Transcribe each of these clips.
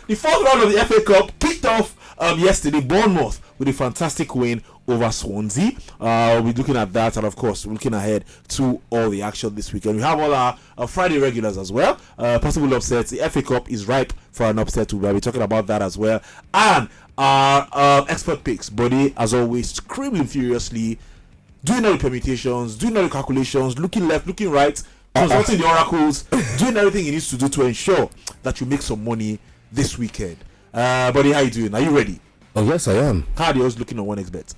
the fourth round of the FA Cup kicked off yesterday. Bournemouth with a fantastic win over Swansea. We'll be looking at that, and of course, looking ahead to all the action this weekend. We have all our Friday regulars as well. Possible upsets. The FA Cup is ripe for an upset. We'll be talking about that as well. And our expert picks. Buddy, as always, screaming furiously, doing all the permutations, doing all the calculations, looking left, looking right, consulting the oracles, doing everything he needs to do to ensure that you make some money this weekend. Buddy, how you doing? Are you ready? Oh yes, I am. How are you looking on 1xBet?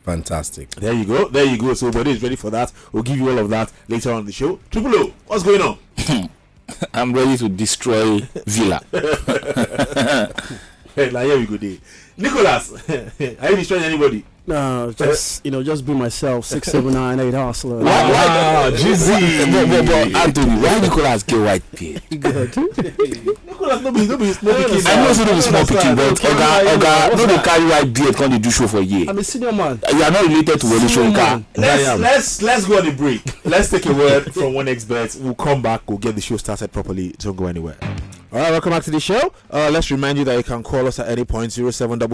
Fantastic. There you go. So Buddy is ready for that. We'll give you all of that later on in the show. Triple O, what's going on? I'm ready to destroy Villa. Hey, like, here we go, day. Nicholas, are you destroying anybody? No, just be myself. 6, 7, 9, 8 hustler. Wow, Jizzy. But Anthony, why Nicholas get white pay? Good. Nicholas, no be small picking. I know it's not small picking, but Oga, no dey carry white beard come dey do show for year. I'm a senior man. You are not related to Wole Soyinka. Let's go on a break. Let's take a word from 1xBet. We'll come back. We'll get the show started properly. Don't go anywhere. All right, welcome back to the show. Let's remind you that you can call us at any point 0700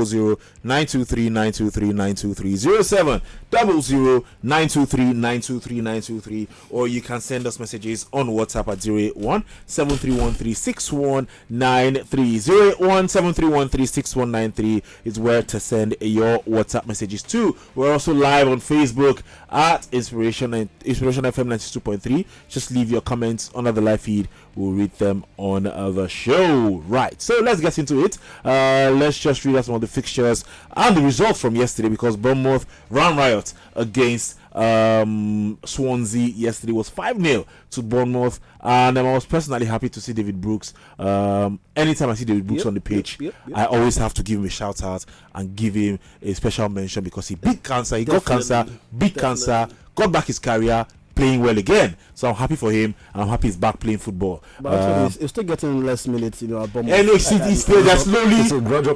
923 923 923 0700 923 923 923, or you can send us messages on WhatsApp at 081 7313 6193. 081 7313 6193 is where to send your WhatsApp messages to. We're also live on Facebook at Inspiration FM 92.3. Just leave your comments under the live feed. We'll read them on the show. Right, so let's get into it. Let's just read out some of the fixtures and the results from yesterday, because Bournemouth ran riot against Swansea yesterday. Was 5-0 to Bournemouth, and I was personally happy to see David Brooks. Anytime I see David Brooks on the pitch, I always have to give him a shout out and give him a special mention, because he beat cancer, got cancer, beat cancer, got back his career, playing well again. So I'm happy for him, and I'm happy he's back playing football. But actually, he's still getting less minutes, at Bournemouth. And he's still slowly. It's a gradual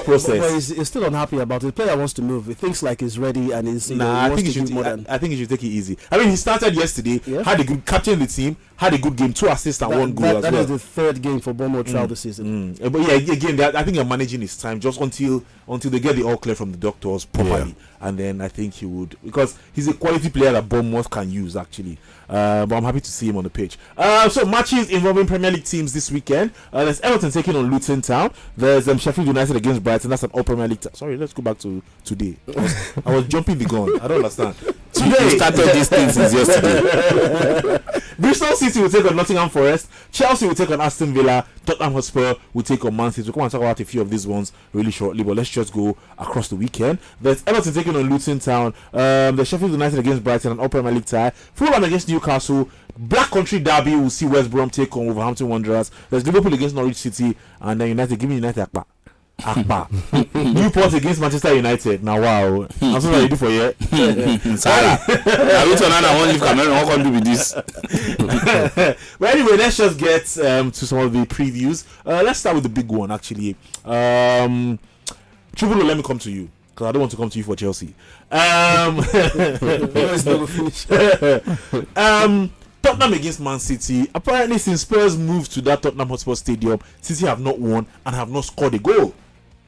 process. But he's still unhappy about it. The player wants to move. He thinks like he's ready, and he's. I think he should take it easy. I mean, he started yesterday, had a good captain the team, had a good game, 2 assists and 1 goal as well. That is the 3rd game for Bournemouth throughout the season. But yeah, again, I think they're managing his time just until they get the all clear from the doctors properly, and then I think he would, because he's a quality player that Bournemouth can use actually. But I'm happy to see him on the pitch. So matches involving Premier League teams this weekend. There's Everton taking on Luton Town. There's Sheffield United against Brighton. That's an all Premier League. Sorry, let's go back to today. I was jumping the gun. I don't understand. Today you started these things since yesterday. Bristol City will take on Nottingham Forest. Chelsea will take on Aston Villa. Tottenham Hotspur will take on Man City. We'll come and talk about a few of these ones really shortly, but let's just go across the weekend. There's Everton taking on Luton Town. There's Sheffield United against Brighton, an all Premier League tie. Fulham against Newcastle. Black Country Derby will see West Brom take on Wolverhampton Wanderers. There's Liverpool against Norwich City, and then United. Give me United Akpa. Newport against Manchester United. Now wow, I'm so ready for you. Sarah, I wait on I want to Cameroon. What can do with this? But anyway, let's just get to some of the previews. Let's start with the big one actually. Triple O, let me come to you, because I don't want to come to you for Chelsea. Tottenham against Man City. Apparently, since Spurs moved to that Tottenham Hotspur Stadium, City have not won and have not scored a goal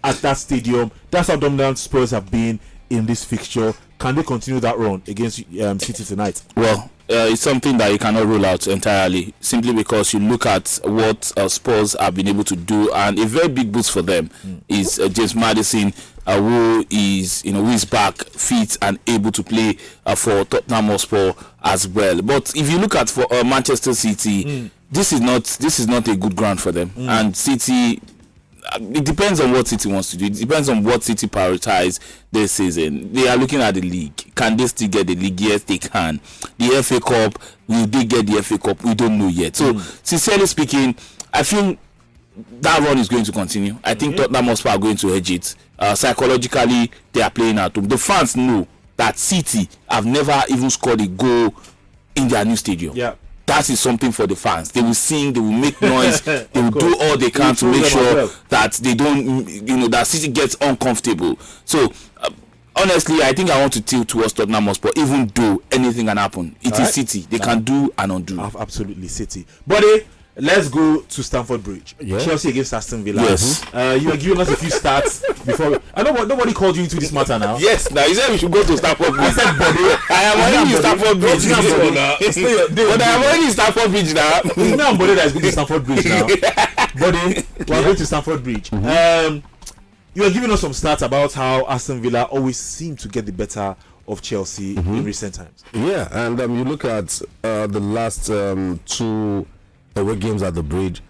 at that stadium. That's how dominant Spurs have been in this fixture. Can they continue that run against City tonight? Well, it's something that you cannot rule out entirely, simply because you look at what Spurs have been able to do, and a very big boost for them is James Maddison, who is back fit and able to play for Tottenham Hotspur as well. But if you look at for Manchester City, this is not a good ground for them, and City. It depends on what City wants to do. It depends on what City prioritize this season. They are looking at the league. Can they still get the league? Yes, they can. The FA Cup, will they get the FA Cup? We don't know yet. So, sincerely speaking, I feel that run is going to continue. I think Tottenham Hotspur are going to edge it. Psychologically, they are playing at home. The fans know that City have never even scored a goal in their new stadium. Yeah. That is something for the fans. They will sing, they will make noise, they will do all they can to make sure that they don't, that City gets uncomfortable. So, honestly, I think I want to tilt towards Tottenham Hotspur, even though anything can happen. It is City. They can do and undo. Absolutely, City. Buddy, let's go to Stamford Bridge. Yeah. Chelsea against Aston Villa. Yes. You are giving us a few stats before. I know nobody called you into this matter now. Yes, now he said we should go to Stamford Bridge. I am already in Stamford Bridge. But I am already in Stamford Bridge now. It's not Bode that is going to Stamford Bridge now. Bode, we are going to Stamford Bridge. You are giving us some stats about how Aston Villa always seem to get the better of Chelsea in recent times. Yeah, and you look at the last 2 away games at the Bridge,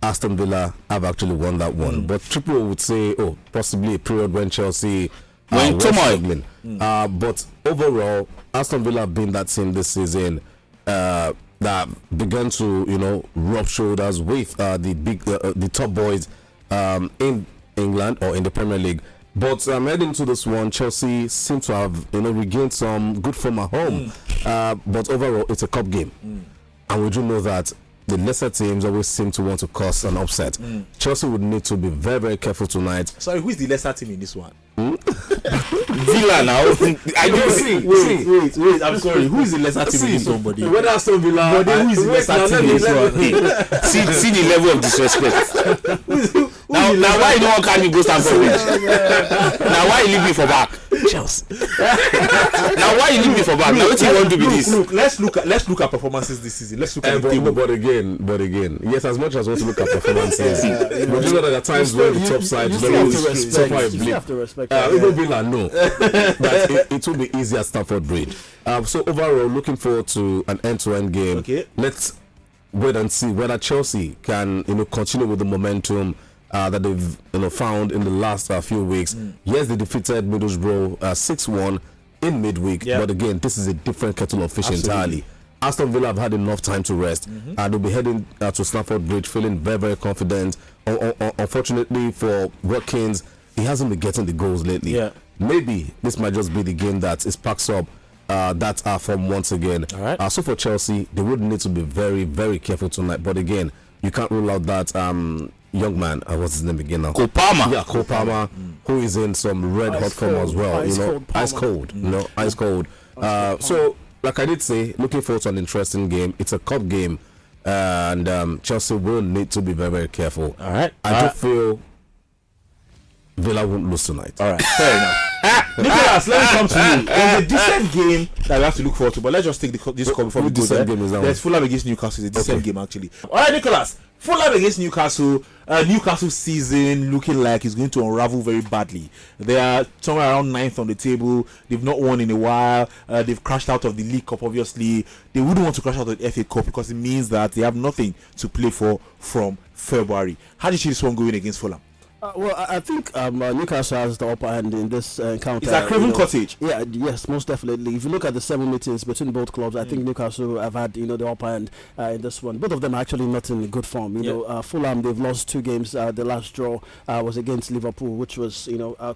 Aston Villa have actually won that one. But Triple would say, possibly a period when Chelsea were struggling. But overall, Aston Villa have been that team this season that began to, rub shoulders with the top boys in England or in the Premier League. But heading to this one, Chelsea seem to have regained some good form at home. But overall, it's a cup game, and we do know that the lesser teams always seem to want to cause an upset. Chelsea would need to be very, very careful tonight. Sorry, who is the lesser team in this one? Villa now. I don't see. Wait. I'm sorry. Who is the lesser team in this one, buddy? Whether Aston Villa, who is the lesser team in this one? See the level of disrespect. Now why no one carry me go Stamford Bridge? Now why you leave me for back? Chelsea. Now why you leave me for back? Now what you want to be this? Look, let's look at performances this season. Let's look at the table. But again, yes, as much as we want to look at performances, but you know that at times when the top side you is still have to respect. even Villa know that it will be easy at Stamford Bridge. So overall, looking forward to an end-to-end game. Okay. Let's wait and see whether Chelsea can continue with the momentum that they've found in the last few weeks. Yes, they defeated Middlesbrough 6-1 in midweek, but again, this is a different kettle of fish entirely. Aston Villa have had enough time to rest, and they'll be heading to Stamford Bridge feeling very, very confident. Unfortunately for Watkins, he hasn't been getting the goals lately. Maybe this might just be the game that is packs up that form once again. So for Chelsea, they would need to be very, very careful tonight. But again, you can't rule out that young man, what's his name again now? Cole Palmer. Yeah, Cole Palmer, who is in some red hot form as well. Ice cold. Ice cold. So, like I did say, looking forward to an interesting game. It's a cup game, and Chelsea will need to be very, very careful. I do feel Villa won't lose tonight. All right, fair enough. Nicholas, let me come to you. There's a decent game that we have to look forward to, but let's just take this call before we go there. There's Fulham against Newcastle. It's a decent game, actually. All right, Nicholas. Fulham against Newcastle. Newcastle season looking like it's going to unravel very badly. They are somewhere around 9th on the table. They've not won in a while. They've crashed out of the League Cup, obviously. They wouldn't want to crash out of the FA Cup because it means that they have nothing to play for from February. How do you see this one going against Fulham? Well, I think Newcastle has the upper hand in this encounter. Is that Craven Cottage? Yeah, yes, most definitely. If you look at the 7 meetings between both clubs, I think Newcastle have had the upper hand in this one. Both of them are actually not in good form. Fulham, they've lost 2 games. The last draw was against Liverpool, which was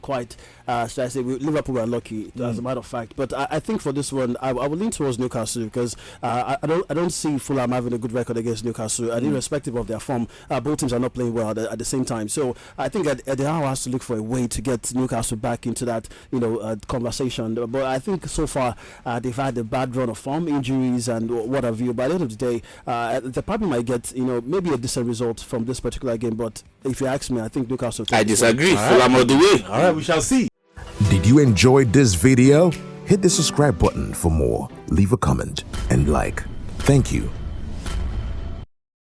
quite. Should I say Liverpool were lucky, as a matter of fact. But I think for this one, I will lean towards Newcastle because I don't see Fulham having a good record against Newcastle, and irrespective of their form, both teams are not playing well at the same time. So I think Eddie Howe has to look for a way to get Newcastle back into that conversation. But I think so far they've had a bad run of form, injuries and what have you. By the end of the day, they probably might get maybe a decent result from this particular game. But if you ask me, I think Newcastle. I disagree. Fulham all the way. All right, we shall see. Did you enjoy this video? Hit the subscribe button for more. Leave a comment and like. Thank you.